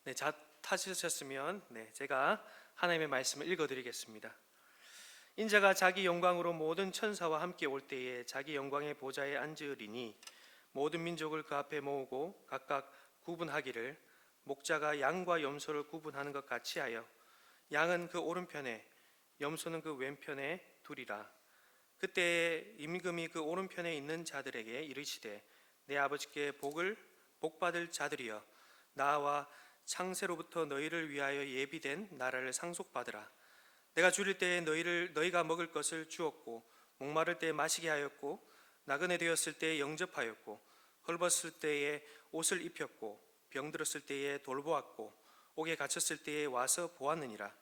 네, 자 타셨으면 제가 하나님의 말씀을 읽어드리겠습니다. 인자가 자기 영광으로 모든 천사와 함께 올 때에 자기 영광의 보좌에 앉으리니 모든 민족을 그 앞에 모으고 각각 구분하기를 목자가 양과 염소를 구분하는 것 같이 하여 양은 그 오른편에 염소는 그 왼편에 두리라. 그때에 임금이 그 오른편에 있는 자들에게 이르시되 내 아버지께 복받을 자들이여 나와 창세로부터 너희를 위하여 예비된 나라를 상속받으라. 내가 줄일 때에 너희가 먹을 것을 주었고 목마를 때에 마시게 하였고 나그네 되었을 때에 영접하였고 헐벗을 때에 옷을 입혔고 병들었을 때에 돌보았고 옥에 갇혔을 때에 와서 보았느니라.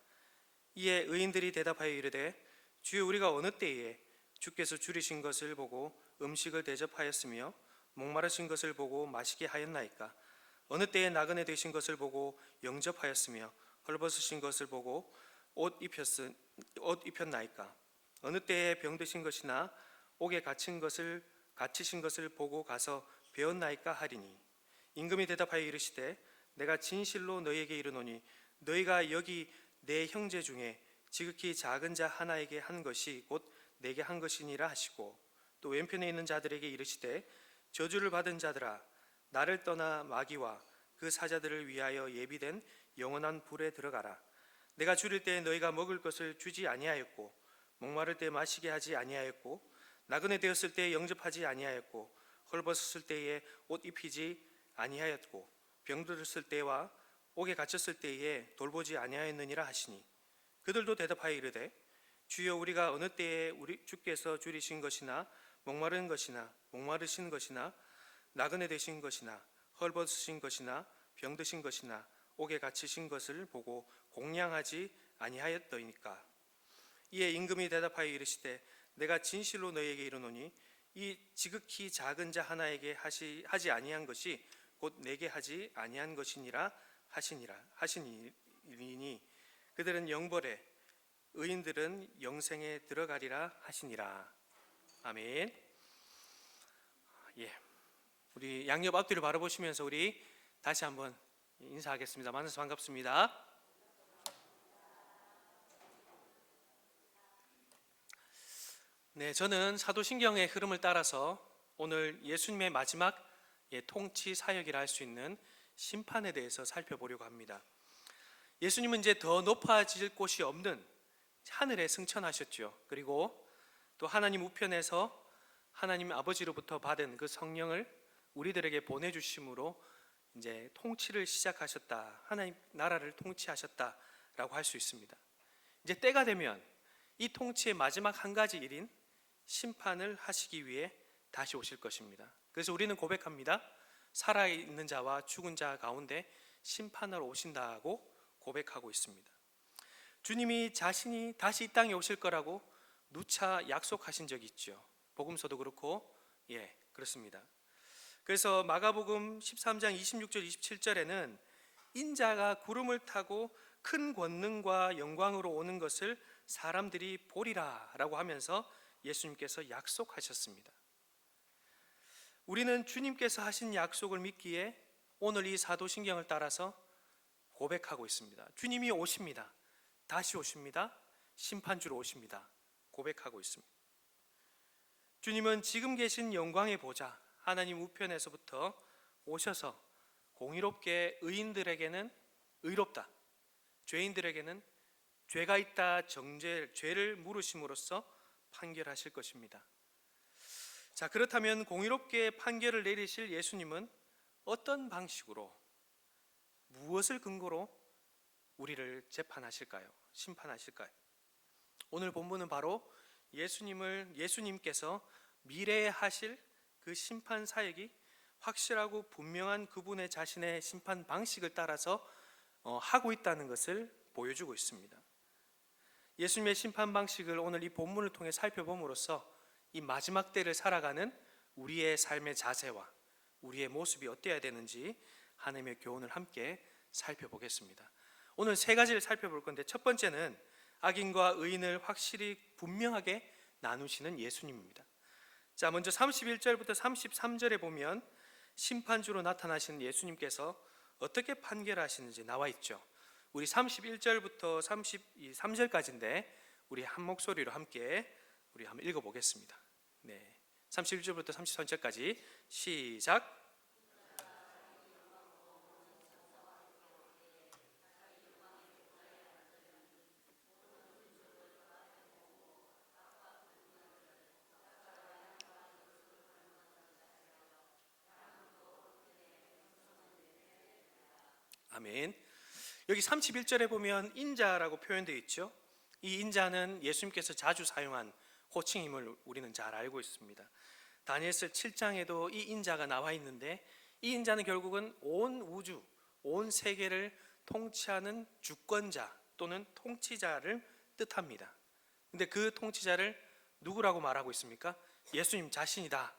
이에 의인들이 대답하여 이르되 주여 우리가 어느 때에 주께서 줄이신 것을 보고 음식을 대접하였으며 목마르신 것을 보고 마시게 하였나이까? 어느 때에 나그네 되신 것을 보고 영접하였으며 헐벗으신 것을 보고 옷 입혔나이까? 어느 때에 병드신 것이나 옥에 갇히신 것을 보고 가서 배웠나이까 하리니 임금이 대답하여 이르시되 내가 진실로 너희에게 이르노니 너희가 여기 내 형제 중에 지극히 작은 자 하나에게 한 것이 곧 내게 한 것이니라 하시고 또 왼편에 있는 자들에게 이르시되 저주를 받은 자들아 나를 떠나 마귀와 그 사자들을 위하여 예비된 영원한 불에 들어가라. 내가 줄일 때에 너희가 먹을 것을 주지 아니하였고 목마를 때 마시게 하지 아니하였고 나그네 되었을 때에 영접하지 아니하였고 헐벗었을 때에 옷 입히지 아니하였고 병들었을 때와 옥에 갇혔을 때에 돌보지 아니하였느니라 하시니 그들도 대답하여 이르되 주여 우리가 어느 때에 주께서 줄이신 것이나 목마르신 것이나 나그네 되신 것이나 헐벗으신 것이나 병드신 것이나 옥에 갇히신 것을 보고 공양하지 아니하였더이니까. 이에 임금이 대답하여 이르시되 내가 진실로 너희에게 이르노니 이 지극히 작은 자 하나에게 하지 아니한 것이 곧 내게 하지 아니한 것이니라 하시니니 그들은 영벌에 의인들은 영생에 들어가리라 하시니라. 아멘. 우리 양옆 앞뒤를 바라보시면서 우리 다시 한번 인사하겠습니다. 만나서 반갑습니다. 저는 사도신경의 흐름을 따라서 오늘 예수님의 마지막 통치 사역이라 할 수 있는 심판에 대해서 살펴보려고 합니다. 예수님은 이제 더 높아질 곳이 없는 하늘에 승천하셨죠. 그리고 또 하나님 우편에서 하나님 아버지로부터 받은 그 성령을 우리들에게 보내주심으로 이제 통치를 시작하셨다. 하나님 나라를 통치하셨다라고 할 수 있습니다. 이제 때가 되면 이 통치의 마지막 한 가지 일인 심판을 하시기 위해 다시 오실 것입니다. 그래서 우리는 고백합니다. 살아있는 자와 죽은 자 가운데 심판하러 오신다고 고백하고 있습니다. 주님이 자신이 다시 이 땅에 오실 거라고 누차 약속하신 적이 있죠. 복음서도 그렇고 그렇습니다. 그래서 마가복음 13장 26절 27절에는 인자가 구름을 타고 큰 권능과 영광으로 오는 것을 사람들이 보리라 라고 하면서 예수님께서 약속하셨습니다. 우리는 주님께서 하신 약속을 믿기에 오늘 이 사도신경을 따라서 고백하고 있습니다. 주님이 오십니다. 다시 오십니다. 심판주로 오십니다. 고백하고 있습니다. 주님은 지금 계신 영광의 보좌 하나님 우편에서부터 오셔서 공의롭게 의인들에게는 의롭다, 죄인들에게는 죄가 있다 죄를 물으심으로써 판결하실 것입니다. 자, 그렇다면 공의롭게 판결을 내리실 예수님은 어떤 방식으로 무엇을 근거로 우리를 재판하실까요? 심판하실까요? 오늘 본문은 바로 예수님께서 미래에 하실 그 심판 사역이 확실하고 분명한 그분의 자신의 심판 방식을 따라서 하고 있다는 것을 보여주고 있습니다. 예수님의 심판 방식을 오늘 이 본문을 통해 살펴봄으로써 이 마지막 때를 살아가는 우리의 삶의 자세와 우리의 모습이 어때야 되는지 하나님의 교훈을 함께 살펴보겠습니다. 오늘 세 가지를 살펴볼 건데 첫 번째는 악인과 의인을 확실히 분명하게 나누시는 예수님입니다. 자, 먼저 31절부터 33절에 보면 심판주로 나타나신 예수님께서 어떻게 판결하시는지 나와 있죠. 우리 31절부터 33절까지인데 우리 한 목소리로 함께 우리 한번 읽어보겠습니다. 네, 31절부터 33절까지 시작. 아멘. 여기 31절에 보면 인자라고 표현되어 있죠. 이 인자는 예수님께서 자주 사용한 호칭임을 우리는 잘 알고 있습니다. 다니엘서 7장에도 이 인자가 나와 있는데 이 인자는 결국은 온 우주, 온 세계를 통치하는 주권자 또는 통치자를 뜻합니다. 근데 그 통치자를 누구라고 말하고 있습니까? 예수님 자신이다.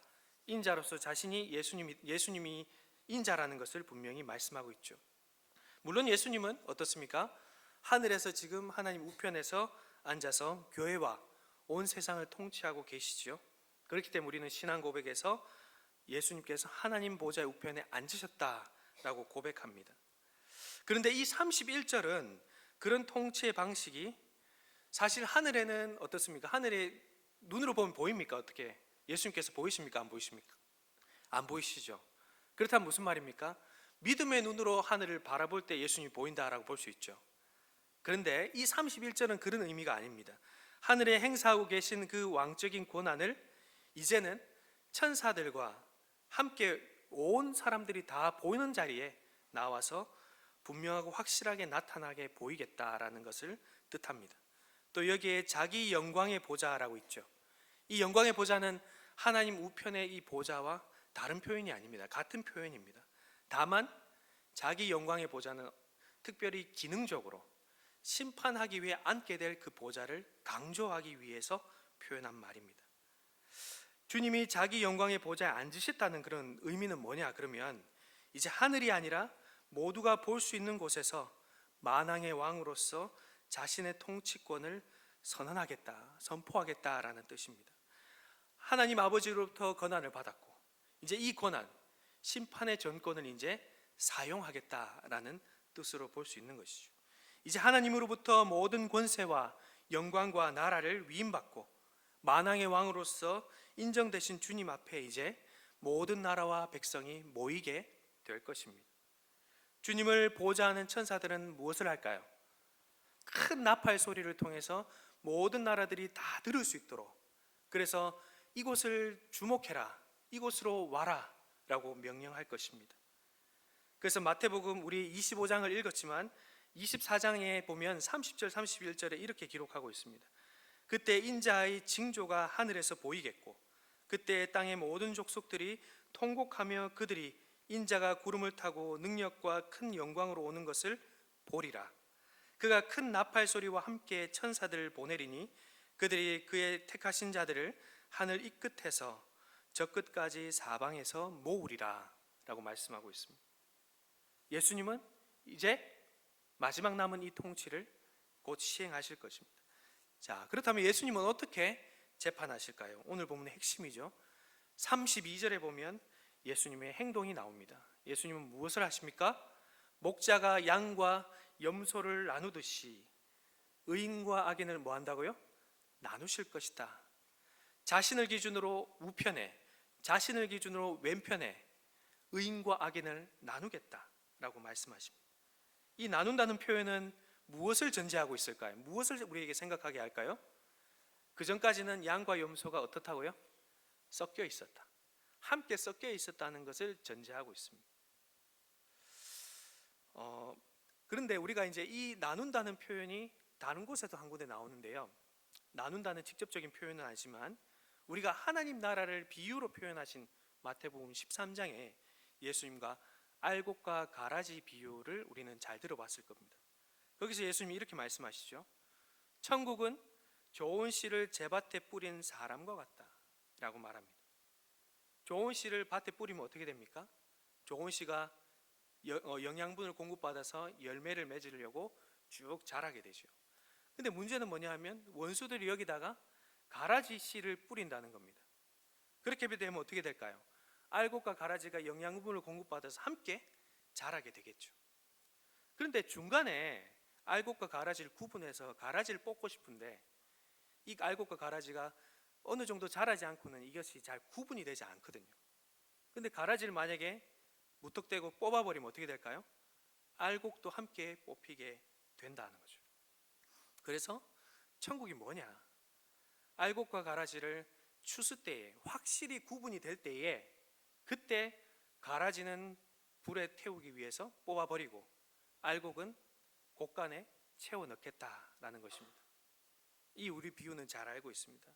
인자로서 자신이 예수님이 인자라는 것을 분명히 말씀하고 있죠. 물론 예수님은 어떻습니까? 하늘에서 지금 하나님 우편에서 앉아서 교회와 온 세상을 통치하고 계시죠. 그렇기 때문에 우리는 신앙 고백에서 예수님께서 하나님 보좌의 우편에 앉으셨다라고 고백합니다. 그런데 이 31절은 그런 통치의 방식이 사실 하늘에는 어떻습니까? 하늘에 눈으로 보면 보입니까? 어떻게? 예수님께서 보이십니까? 안 보이십니까? 안 보이시죠? 그렇다면 무슨 말입니까? 믿음의 눈으로 하늘을 바라볼 때 예수님이 보인다라고 볼 수 있죠. 그런데 이 31절은 그런 의미가 아닙니다. 하늘에 행사하고 계신 그 왕적인 권한을 이제는 천사들과 함께 온 사람들이 다 보이는 자리에 나와서 분명하고 확실하게 나타나게 보이겠다라는 것을 뜻합니다. 또 여기에 자기 영광의 보좌라고 있죠. 이 영광의 보좌는 하나님 우편의 이 보좌와 다른 표현이 아닙니다. 같은 표현입니다. 다만 자기 영광의 보좌는 특별히 기능적으로 심판하기 위해 앉게 될 그 보좌를 강조하기 위해서 표현한 말입니다. 주님이 자기 영광의 보좌에 앉으셨다는 그런 의미는 뭐냐? 그러면 이제 하늘이 아니라 모두가 볼 수 있는 곳에서 만왕의 왕으로서 자신의 통치권을 선언하겠다, 선포하겠다라는 뜻입니다. 하나님 아버지로부터 권한을 받았고 이제 이 권한, 심판의 전권을 이제 사용하겠다라는 뜻으로 볼 수 있는 것이죠. 이제 하나님으로부터 모든 권세와 영광과 나라를 위임받고 만왕의 왕으로서 인정되신 주님 앞에 이제 모든 나라와 백성이 모이게 될 것입니다. 주님을 보좌하는 천사들은 무엇을 할까요? 큰 나팔 소리를 통해서 모든 나라들이 다 들을 수 있도록, 그래서 이곳을 주목해라, 이곳으로 와라 라고 명령할 것입니다. 그래서 마태복음 우리 25장을 읽었지만 24장에 보면 30절 31절에 이렇게 기록하고 있습니다. 그때 인자의 징조가 하늘에서 보이겠고 그때 땅의 모든 족속들이 통곡하며 그들이 인자가 구름을 타고 능력과 큰 영광으로 오는 것을 보리라. 그가 큰 나팔 소리와 함께 천사들을 보내리니 그들이 그의 택하신 자들을 하늘 이 끝에서 저 끝까지 사방에서 모으리라 라고 말씀하고 있습니다. 예수님은 이제 마지막 남은 이 통치를 곧 시행하실 것입니다. 자, 그렇다면 예수님은 어떻게 재판하실까요? 오늘 본문의 핵심이죠. 32절에 보면 예수님의 행동이 나옵니다. 예수님은 무엇을 하십니까? 목자가 양과 염소를 나누듯이 의인과 악인을 뭐 한다고요? 나누실 것이다. 자신을 기준으로 우편에, 자신을 기준으로 왼편에 의인과 악인을 나누겠다라고 말씀하십니다. 이 나눈다는 표현은 무엇을 전제하고 있을까요? 무엇을 우리에게 생각하게 할까요? 그 전까지는 양과 염소가 어떻다고요? 섞여 있었다. 함께 섞여 있었다는 것을 전제하고 있습니다. 그런데 우리가 이제 이 나눈다는 표현이 다른 곳에도 한 군데 나오는데요. 나눈다는 직접적인 표현은 아니지만 우리가 하나님 나라를 비유로 표현하신 마태복음 13장에 예수님과 알곡과 가라지 비유를 우리는 잘 들어봤을 겁니다. 거기서 예수님이 이렇게 말씀하시죠. 천국은 좋은 씨를 제밭에 뿌린 사람과 같다 라고 말합니다. 좋은 씨를 밭에 뿌리면 어떻게 됩니까? 좋은 씨가 영양분을 공급받아서 열매를 맺으려고 쭉 자라게 되죠. 근데 문제는 뭐냐 하면 원수들이 여기다가 가라지 씨를 뿌린다는 겁니다. 그렇게 되면 어떻게 될까요? 알곡과 가라지가 영양분을 공급받아서 함께 자라게 되겠죠. 그런데 중간에 알곡과 가라지를 구분해서 가라지를 뽑고 싶은데 이 알곡과 가라지가 어느 정도 자라지 않고는 이것이 잘 구분이 되지 않거든요. 근데 가라지를 만약에 무턱대고 뽑아버리면 어떻게 될까요? 알곡도 함께 뽑히게 된다는 거죠. 그래서 천국이 뭐냐? 알곡과 가라지를 추수 때에 확실히 구분이 될 때에 그때 가라지는 불에 태우기 위해서 뽑아버리고 알곡은 곡간에 채워 넣겠다라는 것입니다. 이 우리 비유는 잘 알고 있습니다.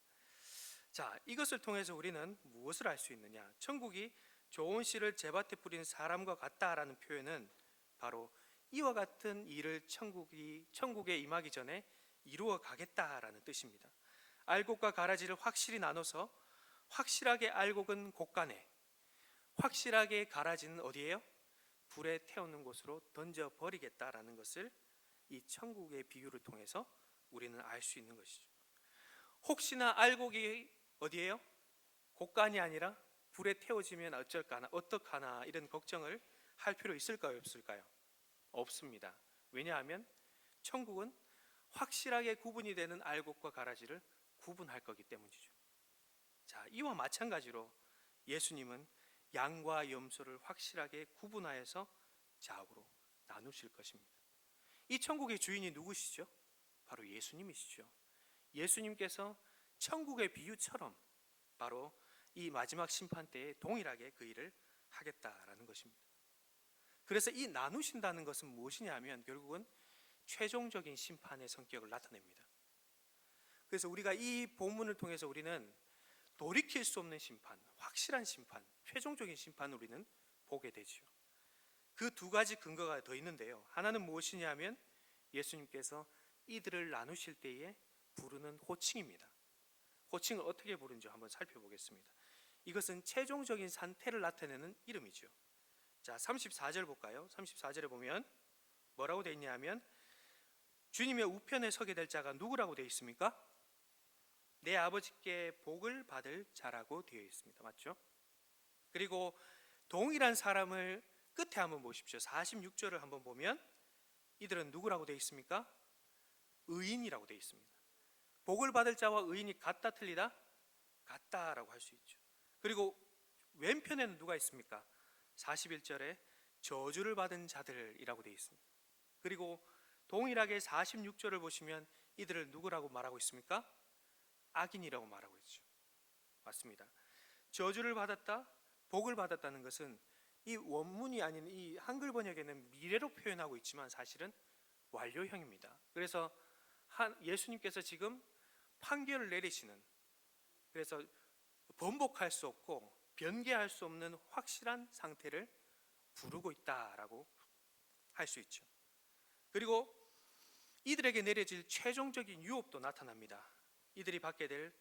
자, 이것을 통해서 우리는 무엇을 알 수 있느냐? 천국이 좋은 씨를 제밭에 뿌린 사람과 같다라는 표현은 바로 이와 같은 일을 천국에 임하기 전에 이루어 가겠다라는 뜻입니다. 알곡과 가라지를 확실히 나눠서 확실하게 알곡은 곡간에, 확실하게 가라지는 어디예요? 불에 태우는 곳으로 던져 버리겠다라는 것을 이 천국의 비유를 통해서 우리는 알 수 있는 것이죠. 혹시나 알곡이 어디예요? 곡간이 아니라 불에 태워지면 어쩔까나 어떡하나 이런 걱정을 할 필요 있을까요? 없을까요? 없습니다. 왜냐하면 천국은 확실하게 구분이 되는 알곡과 가라지를 구분할 거기 때문이죠. 자, 이와 마찬가지로 예수님은 양과 염소를 확실하게 구분하여서 좌우로 나누실 것입니다. 이 천국의 주인이 누구시죠? 바로 예수님이시죠. 예수님께서 천국의 비유처럼 바로 이 마지막 심판 때에 동일하게 그 일을 하겠다라는 것입니다. 그래서 이 나누신다는 것은 무엇이냐 하면 결국은 최종적인 심판의 성격을 나타냅니다. 그래서 우리가 이 본문을 통해서 우리는 돌이킬 수 없는 심판, 확실한 심판, 최종적인 심판을 우리는 보게 되죠. 그 두 가지 근거가 더 있는데요. 하나는 무엇이냐 하면 예수님께서 이들을 나누실 때에 부르는 호칭입니다. 호칭을 어떻게 부르는지 한번 살펴보겠습니다. 이것은 최종적인 상태를 나타내는 이름이죠. 자, 34절 볼까요? 34절에 보면 뭐라고 되어 있냐 하면 주님의 우편에 서게 될 자가 누구라고 되어 있습니까? 내 아버지께 복을 받을 자라고 되어 있습니다. 맞죠? 그리고 동일한 사람을 끝에 한번 보십시오. 46절을 한번 보면 이들은 누구라고 되어 있습니까? 의인이라고 되어 있습니다. 복을 받을 자와 의인이 같다 틀리다? 같다라고 할 수 있죠. 그리고 왼편에는 누가 있습니까? 41절에 저주를 받은 자들이라고 되어 있습니다. 그리고 동일하게 46절을 보시면 이들을 누구라고 말하고 있습니까? 악인이라고 말하고 있죠. 맞습니다. 저주를 받았다, 복을 받았다는 것은 이 원문이 아닌 이 한글 번역에는 미래로 표현하고 있지만 사실은 완료형입니다. 그래서 예수님께서 지금 판결을 내리시는, 그래서 번복할 수 없고 변개할 수 없는 확실한 상태를 부르고 있다라고 할 수 있죠. 그리고 이들에게 내려질 최종적인 유업도 나타납니다. 이들이 받게 될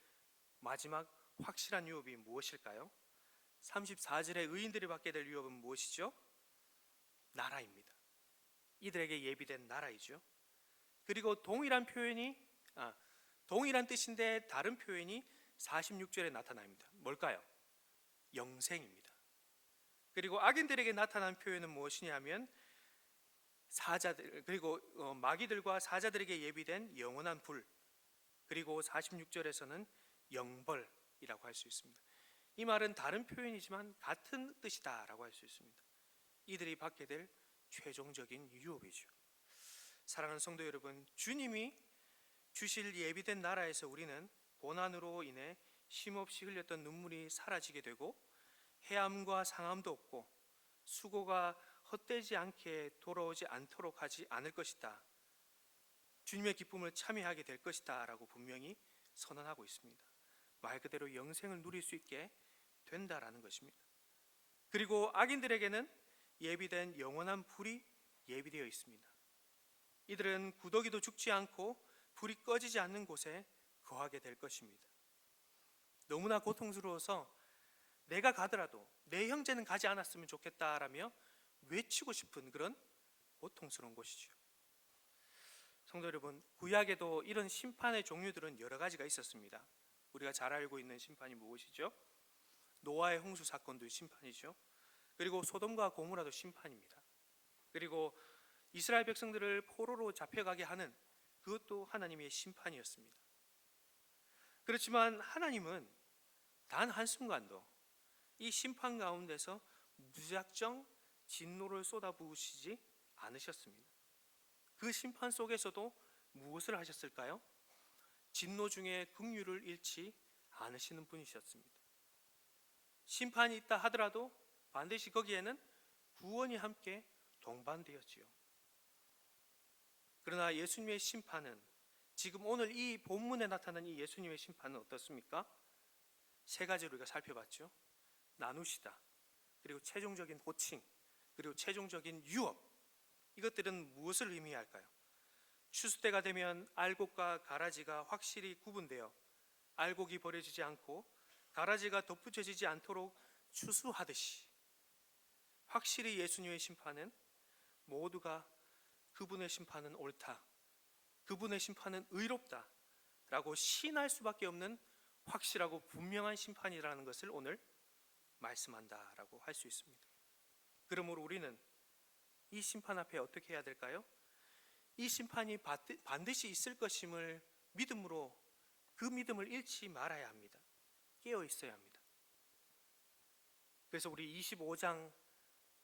마지막 확실한 유업이 무엇일까요? 34절에 의인들이 받게 될 유업은 무엇이죠? 나라입니다. 이들에게 예비된 나라이죠. 그리고 동일한 뜻인데 다른 표현이 46절에 나타납니다. 뭘까요? 영생입니다. 그리고 악인들에게 나타난 표현은 무엇이냐면 사자들, 그리고 마귀들과 사자들에게 예비된 영원한 불, 그리고 46절에서는 영벌이라고 할 수 있습니다. 이 말은 다른 표현이지만 같은 뜻이다라고 할 수 있습니다. 이들이 받게 될 최종적인 유업이죠. 사랑하는 성도 여러분, 주님이 주실 예비된 나라에서 우리는 고난으로 인해 쉼없이 흘렸던 눈물이 사라지게 되고 해함과 상함도 없고 수고가 헛되지 않게 돌아오지 않도록 하지 않을 것이다. 주님의 기쁨을 참여하게 될 것이다 라고 분명히 선언하고 있습니다. 말 그대로 영생을 누릴 수 있게 된다라는 것입니다. 그리고 악인들에게는 예비된 영원한 불이 예비되어 있습니다. 이들은 구더기도 죽지 않고 불이 꺼지지 않는 곳에 거하게 될 것입니다. 너무나 고통스러워서 내가 가더라도 내 형제는 가지 않았으면 좋겠다라며 외치고 싶은 그런 고통스러운 곳이죠. 성도 여러분, 구약에도 이런 심판의 종류들은 여러 가지가 있었습니다. 우리가 잘 알고 있는 심판이 무엇이죠? 노아의 홍수 사건도 심판이죠. 그리고 소돔과 고모라도 심판입니다. 그리고 이스라엘 백성들을 포로로 잡혀가게 하는 그것도 하나님의 심판이었습니다. 그렇지만 하나님은 단 한순간도 이 심판 가운데서 무작정 진노를 쏟아부으시지 않으셨습니다. 그 심판 속에서도 무엇을 하셨을까요? 진노 중에 긍휼을 잃지 않으시는 분이셨습니다. 심판이 있다 하더라도 반드시 거기에는 구원이 함께 동반되었지요. 그러나 예수님의 심판은, 지금 오늘 이 본문에 나타난 이 예수님의 심판은 어떻습니까? 세 가지로 우리가 살펴봤죠. 나누시다, 그리고 최종적인 호칭, 그리고 최종적인 유업. 이것들은 무엇을 의미할까요? 추수 때가 되면 알곡과 가라지가 확실히 구분되어 알곡이 버려지지 않고 가라지가 덧붙여지지 않도록 추수하듯이, 확실히 예수님의 심판은 모두가 그분의 심판은 옳다, 그분의 심판은 의롭다 라고 시인할 수밖에 없는 확실하고 분명한 심판이라는 것을 오늘 말씀한다라고 할 수 있습니다. 그러므로 우리는 이 심판 앞에 어떻게 해야 될까요? 이 심판이 반드시 있을 것임을 믿음으로, 그 믿음을 잃지 말아야 합니다. 깨어 있어야 합니다. 그래서 우리 25장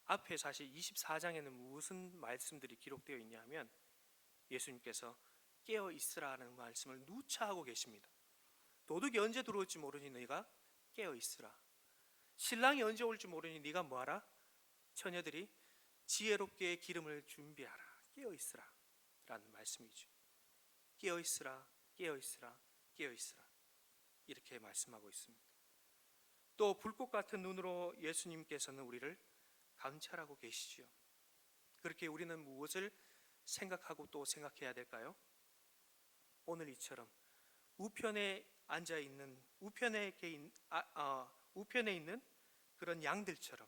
앞에 사실 24장에는 무슨 말씀들이 기록되어 있냐 하면 예수님께서 깨어 있으라는 말씀을 누차 하고 계십니다. 도둑이 언제 들어올지 모르니 너희가 깨어 있으라. 신랑이 언제 올지 모르니 네가 뭐하라? 처녀들이 지혜롭게 기름을 준비하라. 깨어 있으라 라는 말씀이죠. 깨어 있으라, 깨어 있으라, 깨어 있으라, 이렇게 말씀하고 있습니다. 또 불꽃 같은 눈으로 예수님께서는 우리를 감찰하고 계시지요. 그렇게 우리는 무엇을 생각하고 또 생각해야 될까요? 오늘 이처럼 우편에 앉아 있는, 우편에 있는 그런 양들처럼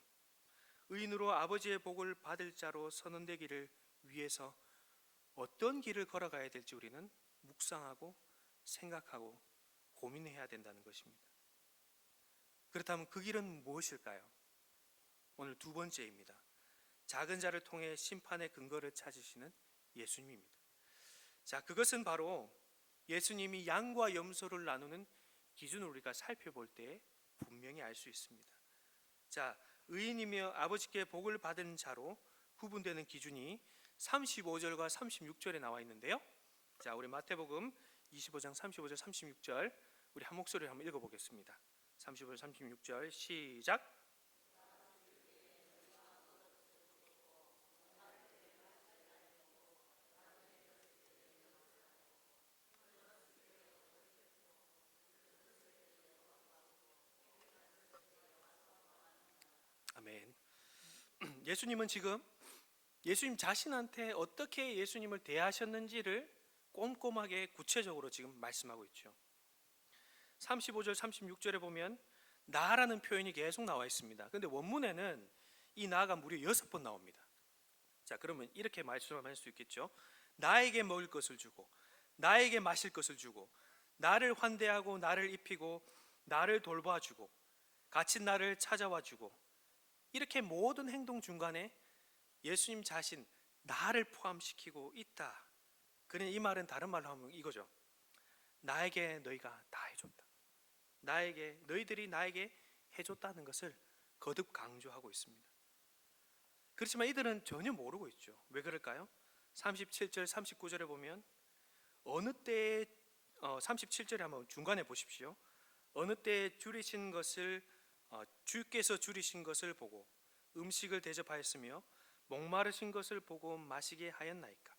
의인으로 아버지의 복을 받을 자로 선언되기를 위해서 어떤 길을 걸어가야 될지 우리는 묵상하고 생각하고 고민해야 된다는 것입니다. 그렇다면 그 길은 무엇일까요? 오늘 두 번째입니다. 작은 자를 통해 심판의 근거를 찾으시는 예수님입니다. 자, 그것은 바로 예수님이 양과 염소를 나누는 기준을 우리가 살펴볼 때 분명히 알 수 있습니다. 자, 의인이며 아버지께 복을 받은 자로 구분되는 기준이 35절과 36절에 나와 있는데요. 자, 우리 마태복음 25장 35절 36절 우리 한 목소리로 한번 읽어보겠습니다. 35절 36절 시작. 아멘. 예수님은 지금 예수님 자신한테 어떻게 예수님을 대하셨는지를 꼼꼼하게 구체적으로 지금 말씀하고 있죠. 35절 36절에 보면 나라는 표현이 계속 나와 있습니다. 그런데 원문에는 이 나가 무려 6번 나옵니다. 자, 그러면 이렇게 말씀할 수 있겠죠. 나에게 먹을 것을 주고, 나에게 마실 것을 주고, 나를 환대하고 나를 입히고 나를 돌봐주고 갇힌 나를 찾아와주고, 이렇게 모든 행동 중간에 예수님 자신 나를 포함시키고 있다. 그러니 이 말은 다른 말로 하면 이거죠. 나에게 너희가 다 해줬다. 너희들이 나에게 해줬다는 것을 거듭 강조하고 있습니다. 그렇지만 이들은 전혀 모르고 있죠. 왜 그럴까요? 37절 39절에 보면 어느 때에 37절에 한번 중간에 보십시오. 어느 때에 주께서 줄이신 것을 보고 음식을 대접하였으며 목마르신 것을 보고 마시게 하였나이까.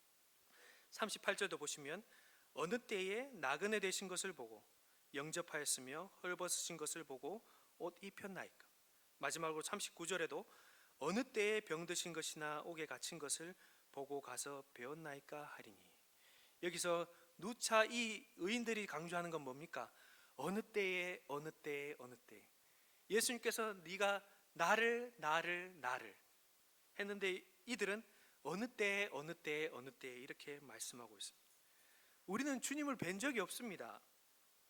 38절도 보시면 어느 때에 나그네 되신 것을 보고 영접하였으며 헐벗으신 것을 보고 옷 입혔나이까. 마지막으로 39절에도 어느 때에 병드신 것이나 옥에 갇힌 것을 보고 가서 배웠나이까 하리니. 여기서 누차 이 의인들이 강조하는 건 뭡니까? 어느 때에 어느 때에 어느 때에. 예수님께서 네가 나를 했는데 이들은 어느 때에 어느 때에 어느 때에 이렇게 말씀하고 있습니다. 우리는 주님을 뵌 적이 없습니다.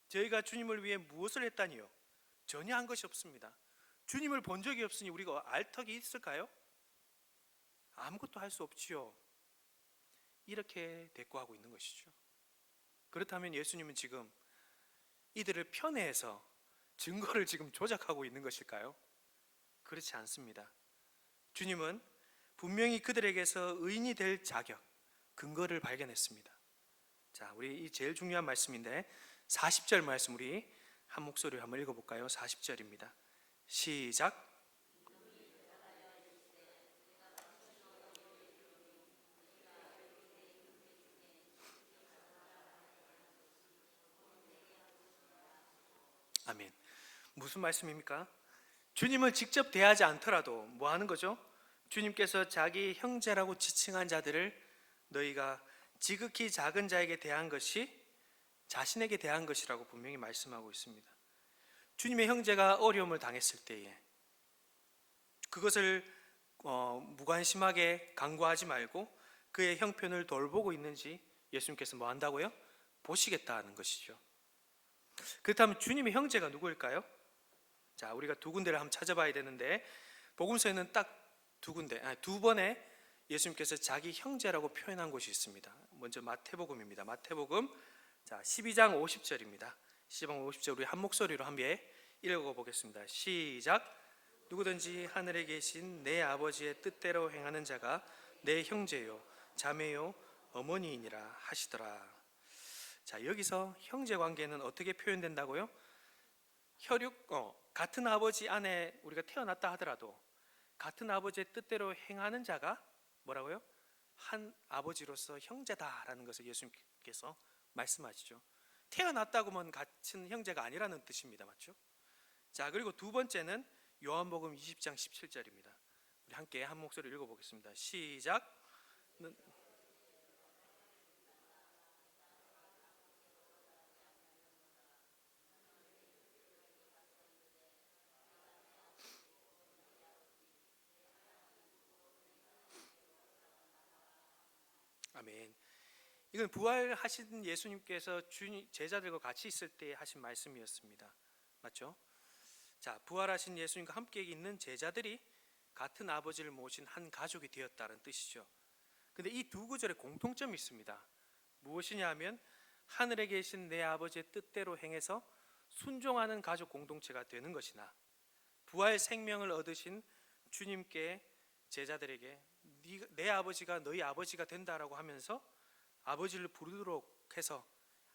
저희가 주님을 위해 무엇을 했다니요? 전혀 한 것이 없습니다. 주님을 본 적이 없으니 우리가 알 턱이 있을까요? 아무것도 할 수 없지요. 이렇게 대꾸하고 있는 것이죠. 그렇다면 예수님은 지금 이들을 편애해서 증거를 지금 조작하고 있는 것일까요? 그렇지 않습니다. 주님은 분명히 그들에게서 의인이 될 자격, 근거를 발견했습니다. 자, 우리 이 제일 중요한 말씀인데 40절 말씀 우리 한 목소리로 한번 읽어볼까요? 40절입니다. 시작. 아멘. 무슨 말씀입니까? 주님을 직접 대하지 않더라도 뭐 하는 거죠? 주님께서 자기 형제라고 지칭한 자들을 너희가 지극히 작은 자에게 대한 것이 자신에게 대한 것이라고 분명히 말씀하고 있습니다. 주님의 형제가 어려움을 당했을 때에 그것을 무관심하게 간과하지 말고 그의 형편을 돌보고 있는지 예수님께서 뭐 한다고요? 보시겠다는 것이죠. 그렇다면 주님의 형제가 누구일까요? 자, 우리가 두 군데를 한번 찾아봐야 되는데 복음서에는 딱 두 번에 예수님께서 자기 형제라고 표현한 곳이 있습니다. 먼저 마태복음입니다. 마태복음 12장 50절입니다. 12장 50절 우리 한 목소리로 함께 읽어보겠습니다. 시작. 누구든지 하늘에 계신 내 아버지의 뜻대로 행하는 자가 내 형제요 자매요 어머니이니라 하시더라. 자, 여기서 형제 관계는 어떻게 표현된다고요? 같은 아버지 안에 우리가 태어났다 하더라도 같은 아버지의 뜻대로 행하는 자가 뭐라고요? 한 아버지로서 형제다라는 것을 예수님께서 말씀하시죠. 태어났다고만 같은 형제가 아니라는 뜻입니다. 맞죠? 자, 그리고 두 번째는 요한복음 20장 17절입니다. 우리 함께 한 목소리 읽어보겠습니다. 시작. 아멘. 이건 부활하신 예수님께서 제자들과 같이 있을 때 하신 말씀이었습니다. 맞죠? 자, 부활하신 예수님과 함께 있는 제자들이 같은 아버지를 모신 한 가족이 되었다는 뜻이죠. 근데 이 두 구절에 공통점이 있습니다. 무엇이냐 하면 하늘에 계신 내 아버지의 뜻대로 행해서 순종하는 가족 공동체가 되는 것이나 부활 생명을 얻으신 주님께 제자들에게 내 아버지가 너희 아버지가 된다라고 하면서 아버지를 부르도록 해서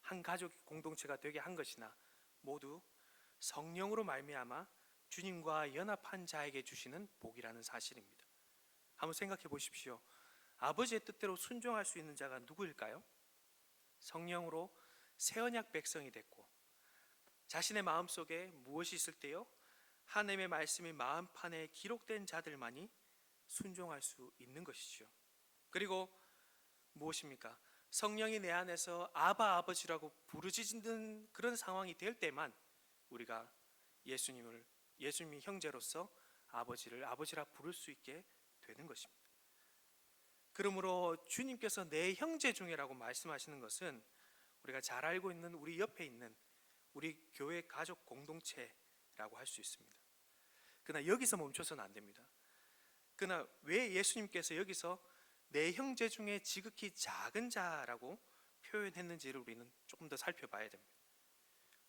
한 가족 공동체가 되게 한 것이나 모두 성령으로 말미암아 주님과 연합한 자에게 주시는 복이라는 사실입니다. 한번 생각해 보십시오. 아버지의 뜻대로 순종할 수 있는 자가 누구일까요? 성령으로 새 언약 백성이 됐고 자신의 마음속에 무엇이 있을 때요? 하나님의 말씀이 마음판에 기록된 자들만이 순종할 수 있는 것이죠. 그리고 무엇입니까? 성령이 내 안에서 아바 아버지라고 부르짖는 그런 상황이 될 때만 우리가 예수님이 형제로서 아버지를 아버지라 부를 수 있게 되는 것입니다. 그러므로 주님께서 내 형제 중에라고 말씀하시는 것은 우리가 잘 알고 있는 우리 옆에 있는 우리 교회 가족 공동체라고 할 수 있습니다. 그러나 여기서 멈춰서는 안 됩니다. 그러나 왜 예수님께서 여기서 내 형제 중에 지극히 작은 자라고 표현했는지를 우리는 조금 더 살펴봐야 됩니다.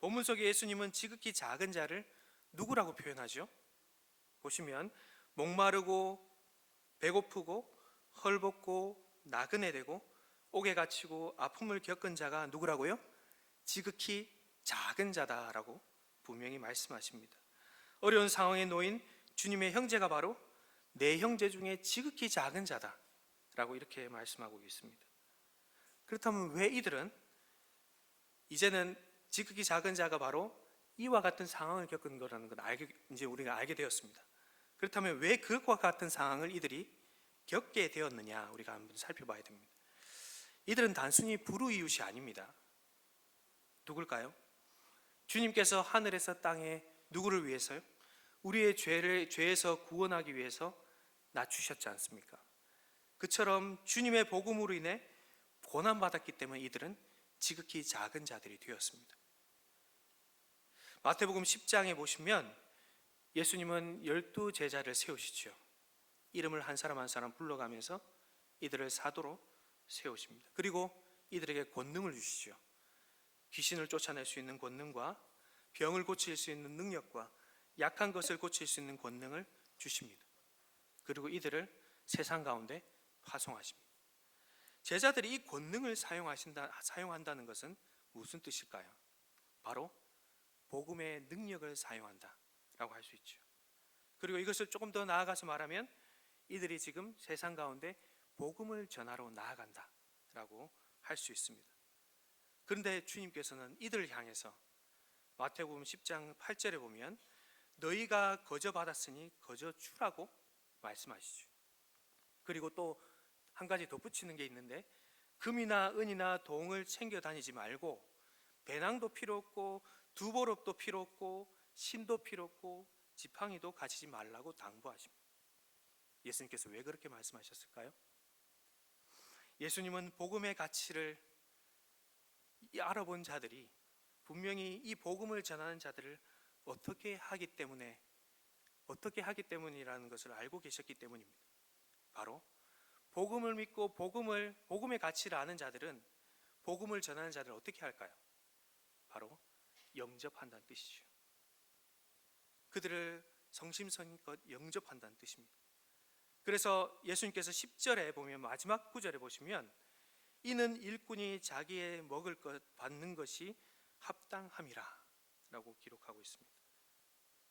본문 속에 예수님은 지극히 작은 자를 누구라고 표현하죠? 보시면 목마르고 배고프고 헐벗고 나그네 되고 옥에 갇히고 아픔을 겪은 자가 누구라고요? 지극히 작은 자다라고 분명히 말씀하십니다. 어려운 상황에 놓인 주님의 형제가 바로 내 형제 중에 지극히 작은 자다라고 이렇게 말씀하고 있습니다. 그렇다면 왜 이들은 이제는 지극히 작은 자가 바로 이와 같은 상황을 겪은 거라는 걸 이제 우리가 알게 되었습니다. 그렇다면 왜 그것과 같은 상황을 이들이 겪게 되었느냐 우리가 한번 살펴봐야 됩니다. 이들은 단순히 불우이웃이 아닙니다. 누굴까요? 주님께서 하늘에서 땅에 누구를 위해서요? 우리의 죄에서 구원하기 위해서 낮추셨지 않습니까? 그처럼 주님의 복음으로 인해 고난받았기 때문에 이들은 지극히 작은 자들이 되었습니다. 마태복음 10장에 보시면 예수님은 12 제자를 세우시죠. 이름을 한 사람 한 사람 불러가면서 이들을 사도로 세우십니다. 그리고 이들에게 권능을 주시죠. 귀신을 쫓아낼 수 있는 권능과 병을 고칠 수 있는 능력과 약한 것을 고칠 수 있는 권능을 주십니다. 그리고 이들을 세상 가운데 파송하십니다. 제자들이 이 권능을 사용한다는 것은 무슨 뜻일까요? 바로 복음의 능력을 사용한다라고 할 수 있죠. 그리고 이것을 조금 더 나아가서 말하면 이들이 지금 세상 가운데 복음을 전하러 나아간다라고 할 수 있습니다. 그런데 주님께서는 이들을 향해서 마태복음 10장 8절에 보면 너희가 거저 받았으니 거저 주라고 말씀하시죠. 그리고 또 한 가지 덧붙이는 게 있는데 금이나 은이나 동을 챙겨 다니지 말고 배낭도 필요 없고 두보롭도 필요 없고 신도 필요 없고 지팡이도 가지지 말라고 당부하십니다. 예수님께서 왜 그렇게 말씀하셨을까요? 예수님은 복음의 가치를 알아본 자들이 분명히 이 복음을 전하는 자들을 어떻게 하기 때문이라는 것을 알고 계셨기 때문입니다. 바로 복음을 믿고 복음의 가치를 아는 자들은 복음을 전하는 자들을 어떻게 할까요? 바로 영접한다는 뜻이죠. 그들을 성심성의껏 영접한다는 뜻입니다. 그래서 예수님께서 10절에 보면 마지막 구절에 보시면 이는 일꾼이 자기의 먹을 것 받는 것이 합당함이라 라고 기록하고 있습니다.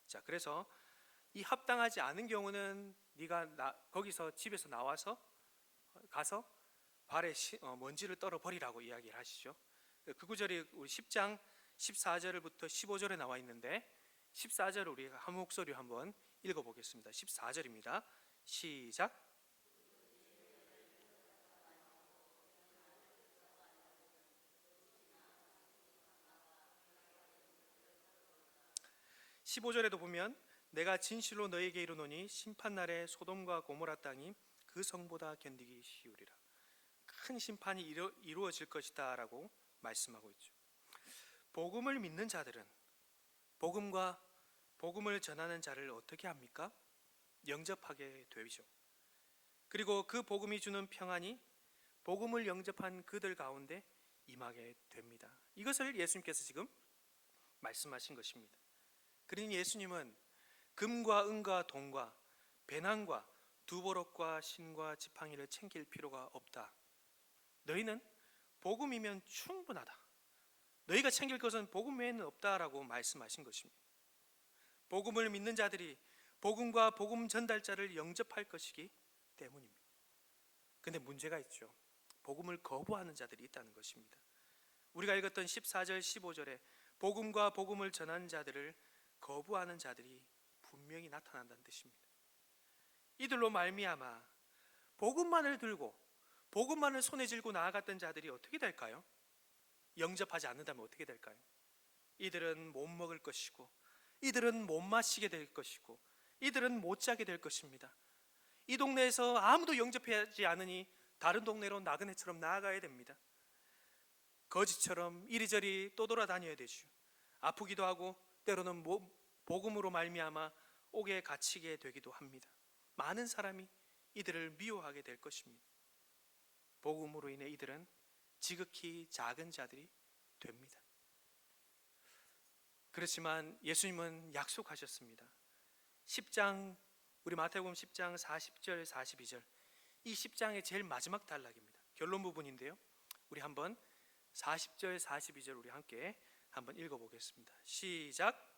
자, 그래서 이 합당하지 않은 경우는 네가 거기서 집에서 나와서 가서 발에 먼지를 떨어 버리라고 이야기를 하시죠. 그 구절이 우리 10장 14절부터 15절에 나와 있는데 14절을 우리가 한 목소리로 한번 읽어보겠습니다. 14절입니다. 시작. 15절에도 보면 내가 진실로 너에게 이르노니 심판날에 소돔과 고모라 땅이 그 성보다 견디기 쉬우리라. 큰 심판이 이루어질 것이다 라고 말씀하고 있죠. 복음을 믿는 자들은 복음과 복음을 전하는 자를 어떻게 합니까? 영접하게 되죠. 그리고 그 복음이 주는 평안이 복음을 영접한 그들 가운데 임하게 됩니다. 이것을 예수님께서 지금 말씀하신 것입니다. 그러니 예수님은 금과 은과 동과 배낭과 두보록과 신과 지팡이를 챙길 필요가 없다. 너희는 복음이면 충분하다. 너희가 챙길 것은 복음 외에는 없다라고 말씀하신 것입니다. 복음을 믿는 자들이 복음과 복음 전달자를 영접할 것이기 때문입니다. 그런데 문제가 있죠. 복음을 거부하는 자들이 있다는 것입니다. 우리가 읽었던 14절 15절에 복음과 복음을 전하는 자들을 거부하는 자들이 분명히 나타난다는 뜻입니다. 이들로 말미암아 복음만을 들고 복음만을 손에 쥐고 나아갔던 자들이 어떻게 될까요? 영접하지 않는다면 어떻게 될까요? 이들은 못 먹을 것이고 이들은 못 마시게 될 것이고 이들은 못 자게 될 것입니다. 이 동네에서 아무도 영접하지 않으니 다른 동네로 나그네처럼 나아가야 됩니다. 거지처럼 이리저리 떠돌아다녀야 되죠. 아프기도 하고 때로는 복음으로 말미암아 옥에 갇히게 되기도 합니다. 많은 사람이 이들을 미워하게 될 것입니다. 복음으로 인해 이들은 지극히 작은 자들이 됩니다. 그렇지만 예수님은 약속하셨습니다. 10장 우리 마태복음 10장 40절 42절 이 10장의 제일 마지막 단락입니다. 결론 부분인데요. 우리 한번 40절 42절 우리 함께 한번 읽어보겠습니다. 시작.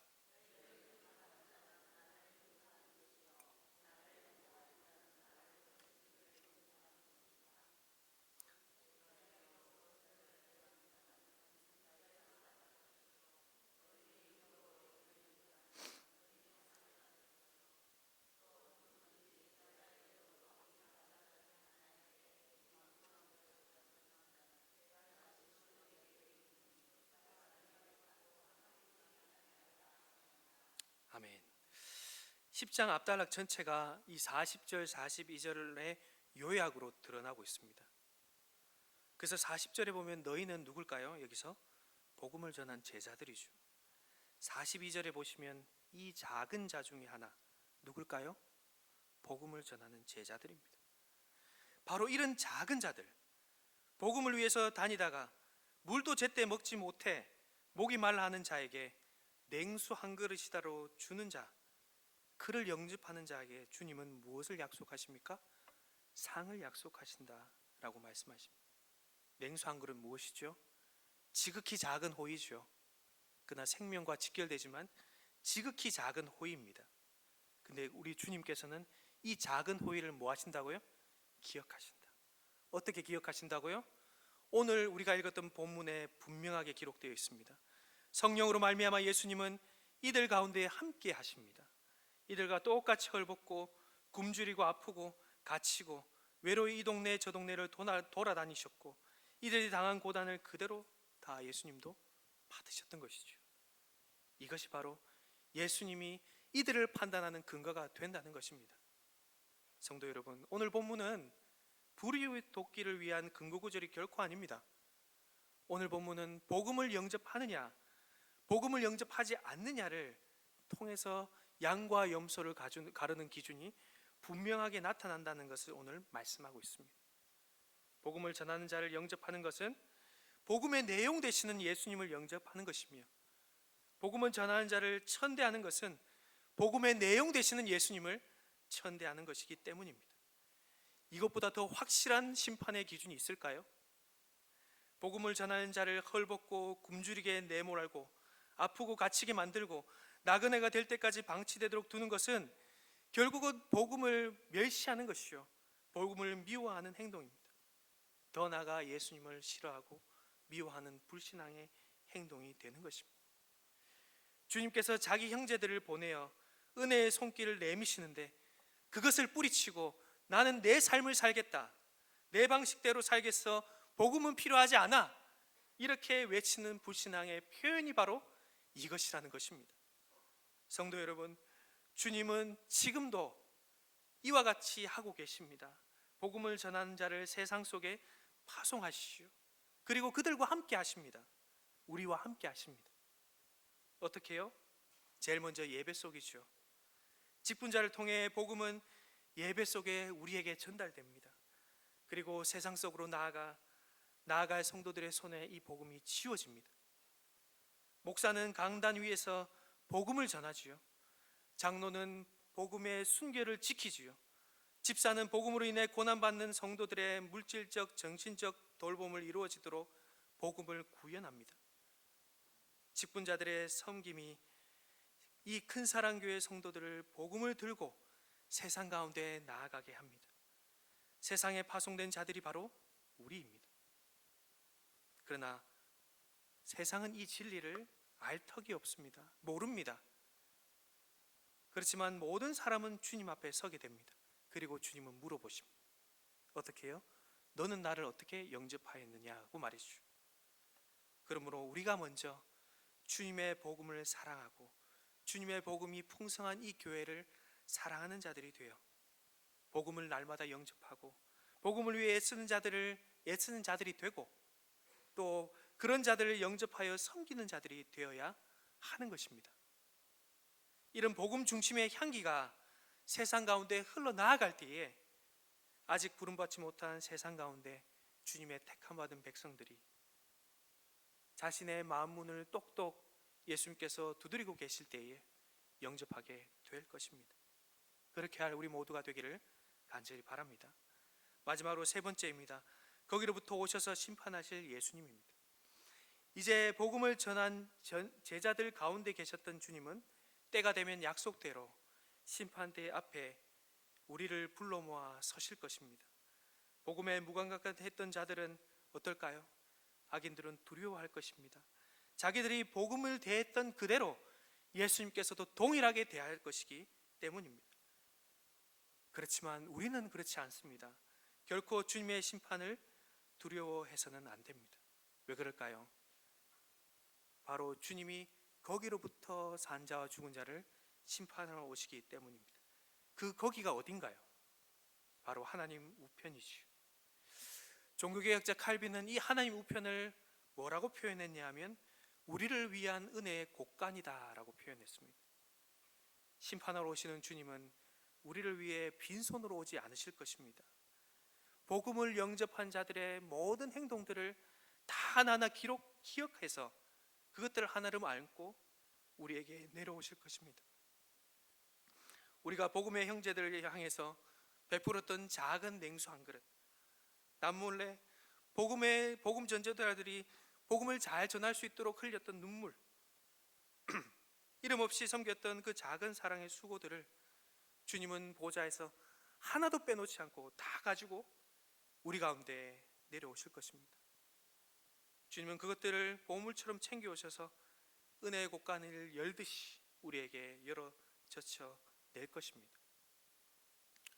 아멘. 10장 앞단락 전체가 이 40절 42절의 요약으로 드러나고 있습니다. 그래서 40절에 보면 너희는 누굴까요? 여기서 복음을 전한 제자들이죠. 42절에 보시면 이 작은 자 중에 하나 누굴까요? 복음을 전하는 제자들입니다. 바로 이런 작은 자들, 복음을 위해서 다니다가 물도 제때 먹지 못해 목이 말라 하는 자에게 냉수 한 그릇이다로 주는 자, 그를 영접하는 자에게 주님은 무엇을 약속하십니까? 상을 약속하신다라고 말씀하십니다. 냉수 한 그릇 무엇이죠? 지극히 작은 호의죠. 그러나 생명과 직결되지만 지극히 작은 호의입니다. 근데 우리 주님께서는 이 작은 호의를 뭐 하신다고요? 기억하신다. 어떻게 기억하신다고요? 오늘 우리가 읽었던 본문에 분명하게 기록되어 있습니다. 성령으로 말미암아 예수님은 이들 가운데 함께 하십니다. 이들과 똑같이 헐벗고 굶주리고 아프고 갇히고 외로이 이 동네 저 동네를 돌아다니셨고 이들이 당한 고단을 그대로 다 예수님도 받으셨던 것이죠. 이것이 바로 예수님이 이들을 판단하는 근거가 된다는 것입니다. 성도 여러분, 오늘 본문은 불의의 돕기를 위한 근거 구절이 결코 아닙니다. 오늘 본문은 복음을 영접하느냐, 복음을 영접하지 않느냐를 통해서 양과 염소를 가르는 기준이 분명하게 나타난다는 것을 오늘 말씀하고 있습니다. 복음을 전하는 자를 영접하는 것은 복음의 내용 되시는 예수님을 영접하는 것이며, 복음을 전하는 자를 천대하는 것은 복음의 내용 되시는 예수님을 천대하는 것이기 때문입니다. 이것보다 더 확실한 심판의 기준이 있을까요? 복음을 전하는 자를 헐벗고 굶주리게 내몰고 아프고 갇히게 만들고 나그네가 될 때까지 방치되도록 두는 것은 결국은 복음을 멸시하는 것이요, 복음을 미워하는 행동입니다. 더 나아가 예수님을 싫어하고 미워하는 불신앙의 행동이 되는 것입니다. 주님께서 자기 형제들을 보내어 은혜의 손길을 내미시는데 그것을 뿌리치고 나는 내 삶을 살겠다, 내 방식대로 살겠어, 복음은 필요하지 않아, 이렇게 외치는 불신앙의 표현이 바로 이것이라는 것입니다. 성도 여러분, 주님은 지금도 이와 같이 하고 계십니다. 복음을 전하는 자를 세상 속에 파송하시오. 그리고 그들과 함께 하십니다. 우리와 함께 하십니다. 어떻게 해요? 제일 먼저 예배 속이죠. 직분자를 통해 복음은 예배 속에 우리에게 전달됩니다. 그리고 세상 속으로 나아갈 성도들의 손에 이 복음이 지워집니다. 목사는 강단 위에서 복음을 전하지요. 장로는 복음의 순결을 지키지요. 집사는 복음으로 인해 고난받는 성도들의 물질적, 정신적 돌봄을 이루어지도록 복음을 구현합니다. 직분자들의 섬김이 이 큰 사랑교회 성도들을 복음을 들고 세상 가운데 나아가게 합니다. 세상에 파송된 자들이 바로 우리입니다. 그러나 세상은 이 진리를 알 턱이 없습니다. 모릅니다. 그렇지만 모든 사람은 주님 앞에 서게 됩니다. 그리고 주님은 물어보십니다. 어떻게 해요? 너는 나를 어떻게 영접하였느냐고 말이죠. 그러므로 우리가 먼저 주님의 복음을 사랑하고 주님의 복음이 풍성한 이 교회를 사랑하는 자들이 되어 복음을 날마다 영접하고 복음을 위해 애쓰는 자들이 되고 또 그런 자들을 영접하여 섬기는 자들이 되어야 하는 것입니다. 이런 복음 중심의 향기가 세상 가운데 흘러나아갈 때에 아직 부름받지 못한 세상 가운데 주님의 택함받은 백성들이 자신의 마음 문을 똑똑 예수님께서 두드리고 계실 때에 영접하게 될 것입니다. 그렇게 할 우리 모두가 되기를 간절히 바랍니다. 마지막으로 세 번째입니다. 거기로부터 오셔서 심판하실 예수님입니다. 이제 복음을 전한 제자들 가운데 계셨던 주님은 때가 되면 약속대로 심판대 앞에 우리를 불러 모아 서실 것입니다. 복음에 무감각했던 자들은 어떨까요? 악인들은 두려워할 것입니다. 자기들이 복음을 대했던 그대로 예수님께서도 동일하게 대할 것이기 때문입니다. 그렇지만 우리는 그렇지 않습니다. 결코 주님의 심판을 두려워해서는 안 됩니다. 왜 그럴까요? 바로 주님이 거기로부터 산 자와 죽은 자를 심판하러 오시기 때문입니다. 그 거기가 어딘가요? 바로 하나님 우편이지요. 종교개혁자 칼빈은 이 하나님 우편을 뭐라고 표현했냐 하면 우리를 위한 은혜의 곳간이다 라고 표현했습니다. 심판하러 오시는 주님은 우리를 위해 빈손으로 오지 않으실 것입니다. 복음을 영접한 자들의 모든 행동들을 다 하나하나 기억해서 그것들을 하나로 안고 우리에게 내려오실 것입니다. 우리가 복음의 형제들을 향해서 베풀었던 작은 냉수 한 그릇, 남몰래 복음 전도자들이 복음을 잘 전할 수 있도록 흘렸던 눈물, 이름 없이 섬겼던 그 작은 사랑의 수고들을 주님은 보좌에서 하나도 빼놓지 않고 다 가지고 우리 가운데 내려오실 것입니다. 주님은 그것들을 보물처럼 챙겨오셔서 은혜의 곳간을 열듯이 우리에게 열어 젖혀 낼 것입니다.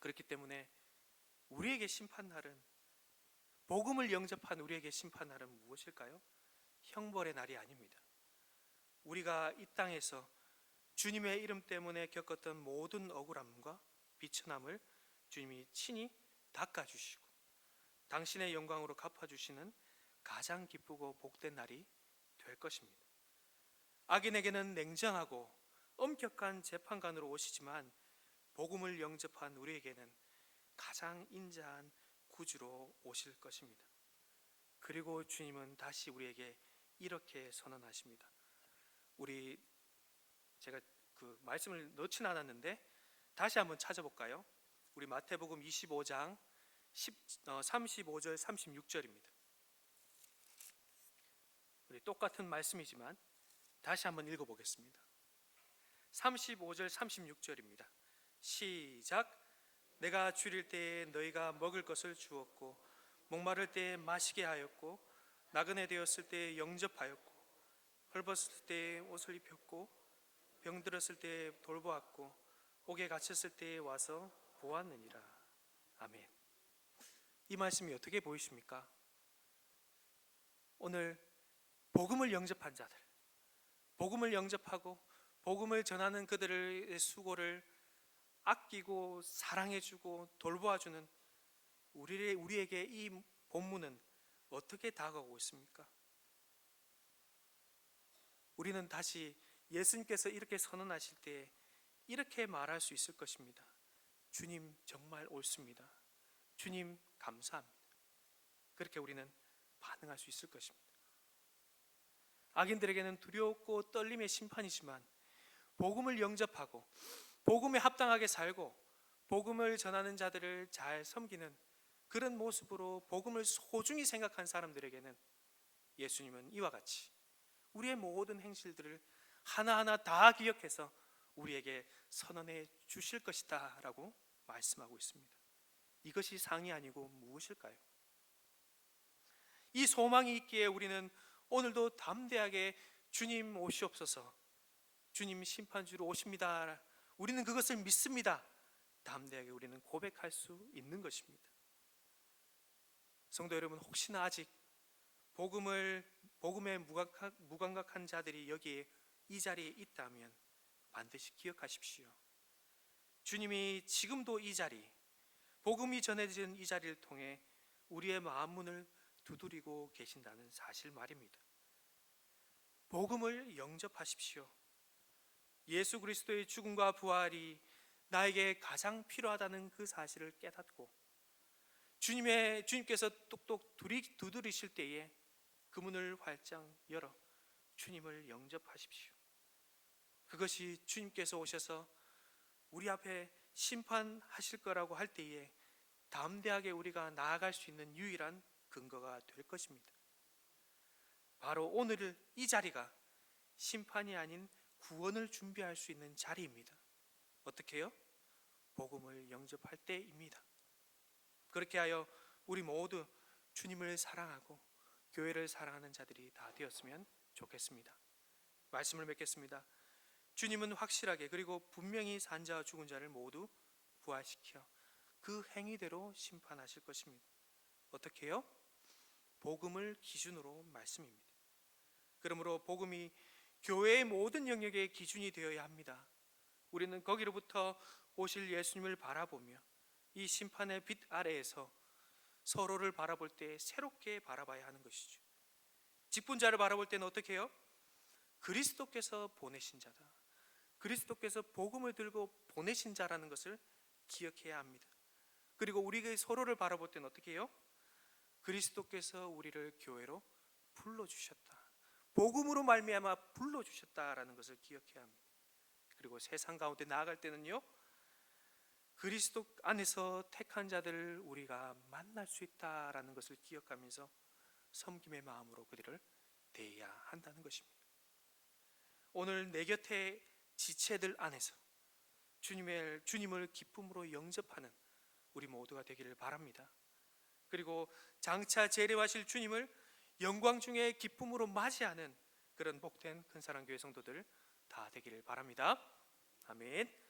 그렇기 때문에 우리에게 심판날은, 복음을 영접한 우리에게 심판날은 무엇일까요? 형벌의 날이 아닙니다. 우리가 이 땅에서 주님의 이름 때문에 겪었던 모든 억울함과 비천함을 주님이 친히 닦아주시고 당신의 영광으로 갚아주시는 가장 기쁘고 복된 날이 될 것입니다. 악인에게는 냉정하고 엄격한 재판관으로 오시지만 복음을 영접한 우리에게는 가장 인자한 구주로 오실 것입니다. 그리고 주님은 다시 우리에게 이렇게 선언하십니다. 제가 그 말씀을 넣진 않았는데 다시 한번 찾아볼까요? 우리 마태복음 25장 35절 36절입니다. 우리 똑같은 말씀이지만 다시 한번 읽어보겠습니다. 35절 36절입니다. 시작. 내가 줄일 때에 너희가 먹을 것을 주었고 목마를 때에 마시게 하였고 나그네 되었을 때에 영접하였고 헐벗을 때에 옷을 입혔고 병들었을 때에 돌보았고 옥에 갇혔을 때에 와서 보았느니라. 아멘. 이 말씀이 어떻게 보이십니까? 오늘 복음을 영접한 자들, 복음을 영접하고 복음을 전하는 그들의 수고를 아끼고 사랑해주고 돌보아주는 우리에게 이 본문은 어떻게 다가오고 있습니까? 우리는 다시 예수님께서 이렇게 선언하실 때 이렇게 말할 수 있을 것입니다. 주님 정말 옳습니다. 주님 감사합니다. 그렇게 우리는 반응할 수 있을 것입니다. 악인들에게는 두렵고 떨림의 심판이지만 복음을 영접하고 복음에 합당하게 살고 복음을 전하는 자들을 잘 섬기는 그런 모습으로 복음을 소중히 생각한 사람들에게는 예수님은 이와 같이 우리의 모든 행실들을 하나하나 다 기억해서 우리에게 선언해 주실 것이다 라고 말씀하고 있습니다. 이것이 상이 아니고 무엇일까요? 이 소망이 있기에 우리는 오늘도 담대하게 주님 오시옵소서, 주님 심판주로 오십니다, 우리는 그것을 믿습니다, 담대하게 우리는 고백할 수 있는 것입니다. 성도 여러분, 혹시나 아직 복음에 무감각한 자들이 여기에 이 자리에 있다면 반드시 기억하십시오. 주님이 지금도 이 자리, 복음이 전해진 이 자리를 통해 우리의 마음 문을 두드리고 계신다는 사실 말입니다. 복음을 영접하십시오. 예수 그리스도의 죽음과 부활이 나에게 가장 필요하다는 그 사실을 깨닫고 주님께서 똑똑 두드리실 때에 그 문을 활짝 열어 주님을 영접하십시오. 그것이 주님께서 오셔서 우리 앞에 심판하실 거라고 할 때에 담대하게 우리가 나아갈 수 있는 유일한 근거가 될 것입니다. 바로 오늘 이 자리가 심판이 아닌 구원을 준비할 수 있는 자리입니다. 어떻게 해요? 복음을 영접할 때입니다. 그렇게 하여 우리 모두 주님을 사랑하고 교회를 사랑하는 자들이 다 되었으면 좋겠습니다. 말씀을 맺겠습니다. 주님은 확실하게 그리고 분명히 산 자와 죽은 자를 모두 부활시켜 그 행위대로 심판하실 것입니다. 어떻게 해요? 복음을 기준으로 말씀입니다. 그러므로 복음이 교회의 모든 영역의 기준이 되어야 합니다. 우리는 거기로부터 오실 예수님을 바라보며 이 심판의 빛 아래에서 서로를 바라볼 때 새롭게 바라봐야 하는 것이죠. 직분자를 바라볼 때는 어떻게 해요? 그리스도께서 보내신 자다, 그리스도께서 복음을 들고 보내신 자라는 것을 기억해야 합니다. 그리고 우리가 서로를 바라볼 때는 어떻게 해요? 그리스도께서 우리를 교회로 불러주셨다, 복음으로 말미암아 불러주셨다라는 것을 기억해야 합니다. 그리고 세상 가운데 나아갈 때는요, 그리스도 안에서 택한 자들을 우리가 만날 수 있다라는 것을 기억하면서 섬김의 마음으로 그들을 대해야 한다는 것입니다. 오늘 내 곁에 지체들 안에서 주님을 기쁨으로 영접하는 우리 모두가 되기를 바랍니다. 그리고 장차 재림하실 주님을 영광 중에 기쁨으로 맞이하는 그런 복된 큰사랑교회 성도들 다 되기를 바랍니다. 아멘.